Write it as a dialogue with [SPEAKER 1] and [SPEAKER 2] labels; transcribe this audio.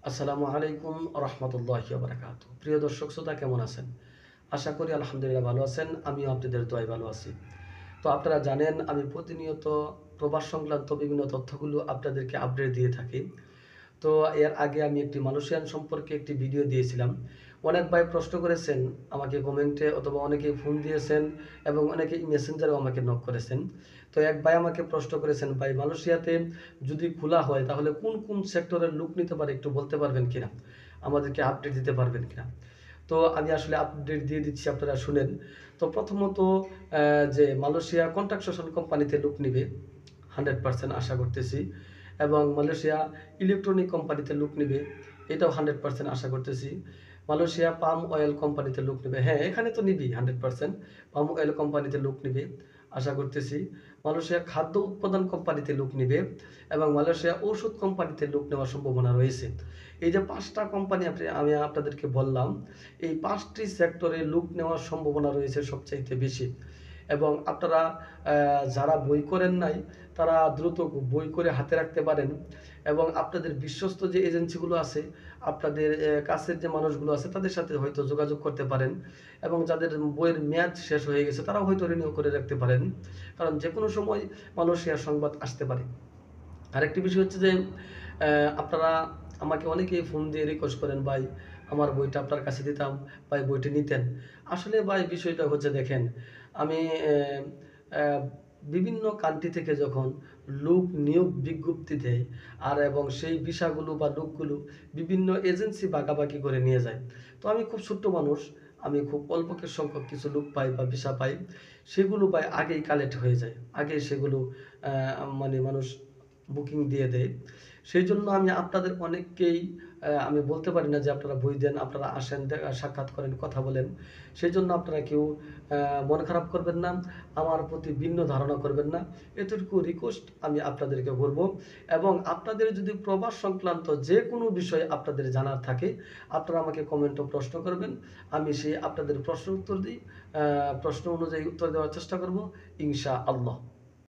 [SPEAKER 1] আসসালামু আলাইকুম রহমতুল্লাহি ওয়া বারাকাতুহু। প্রিয় দর্শক শ্রোতা, কেমন আছেন? আশা করি আলহামদুলিল্লাহ ভালো আছেন। আমিও আপনাদের দোয়ায় ভালো আছি। তো আপনারা জানেন, আমি প্রতিনিয়ত প্রবাস সংক্রান্ত বিভিন্ন তথ্যগুলো আপনাদেরকে আপডেট দিয়ে থাকি। তো এর আগে আমি একটি মালয়েশিয়ান সম্পর্কে একটি ভিডিও দিয়েছিলাম। অনেক ভাই প্রশ্ন করেছেন আমাকে কমেন্টে, অথবা অনেকেই ফোন দিয়েছেন এবং অনেকেই মেসেঞ্জারেও আমাকে নক করেছেন। তো এক ভাই আমাকে প্রশ্ন করেছেন, ভাই মালয়েশিয়াতে যদি খোলা হয় তাহলে কোন কোন সেক্টরের লোক নিতে পারে, একটু বলতে পারবেন কিনা, আমাদেরকে আপডেট দিতে পারবেন কিনা? তো আমি আসলে আপডেট দিয়ে দিচ্ছি, আপনারা শুনেন। তো প্রথমত, যে মালয়েশিয়া কন্ট্রাকশন কোম্পানিতে লোক নিবে 100% আশা করতেছি। এবং মালয়েশিয়া ইলেকট্রনিক কোম্পানিতে লোক নিবে, এটাও 100% আশা করতেছি। মালয়েশিয়া পাম অয়েল কোম্পানিতে লোক নেবে, হ্যাঁ এখানে তো নিবি 100%। পাম অয়েল কোম্পানিতে লোক নিবে আশা করতেছি। মালয়েশিয়া খাদ্য উৎপাদন কোম্পানিতে লোক নিবে এবং মালয়েশিয়া ঔষধ কোম্পানিতে লোক নেওয়ার সম্ভাবনা রয়েছে। এই যে 5টা কোম্পানি আমি আপনাদেরকে বললাম, এই 5টি সেক্টরে লোক নেওয়ার সম্ভাবনা রয়েছে সবচাইতে বেশি। এবং আপনারা যারা বই করেন নাই, তারা দ্রুত বই করে হাতে রাখতে পারেন। এবং আপনাদের বিশ্বস্ত যে এজেন্সিগুলো আছে, আপনাদের কাছের যে মানুষগুলো আছে, তাদের সাথে হয়তো যোগাযোগ করতে পারেন। এবং যাদের বইয়ের মেয়াদ শেষ হয়ে গেছে, তারাও হয়তো রিনিউ করে রাখতে পারেন, কারণ যে কোনো সময় মালয়েশিয়ার সংবাদ আসতে পারে। আরেকটি বিষয় হচ্ছে যে, আপনারা আমাকে অনেকেই ফোন দিয়ে রিকোয়েস্ট করেন, ভাই আমার বইটা আপনার কাছে দিতাম, ভাই বইটি নিতেন। আসলে ভাই বিষয়টা হচ্ছে, দেখেন আমি বিভিন্ন কান্ট্রি থেকে যখন লোক নিয়োগ বিজ্ঞপ্তি দেয়, আর এবং সেই ভিসাগুলো বা লোকগুলো বিভিন্ন এজেন্সি ভাগাভাগি করে নিয়ে যায়। তো আমি খুব ছোট্ট মানুষ, আমি খুব অল্পকের সংখ্যক কিছু লোক পাই বা ভিসা পাই, সেগুলো ভাই আগেই কালেক্ট হয়ে যায়, আগেই সেগুলো মানে মানুষ বুকিং দিয়ে দেয়। সেই জন্য আমি আপনাদের অনেককেই আমি বলতে পারি না যে আপনারা বই দেন, আপনারা আসেন, সাক্ষাৎ করেন, কথা বলেন। সেই জন্য আপনারা কেউ মন খারাপ করবেন না, আমার প্রতি ভিন্ন ধারণা করবেন না, এতটুকু রিকোয়েস্ট আমি আপনাদেরকে করব। এবং আপনাদের যদি প্রবাস সংক্রান্ত যে কোনো বিষয় আপনাদের জানার থাকে, আপনারা আমাকে কমেন্টে প্রশ্ন করবেন, আমি সেই আপনাদের প্রশ্ন উত্তর দিই, প্রশ্ন অনুযায়ী উত্তর দেওয়ার চেষ্টা করব ইনশাআল্লাহ।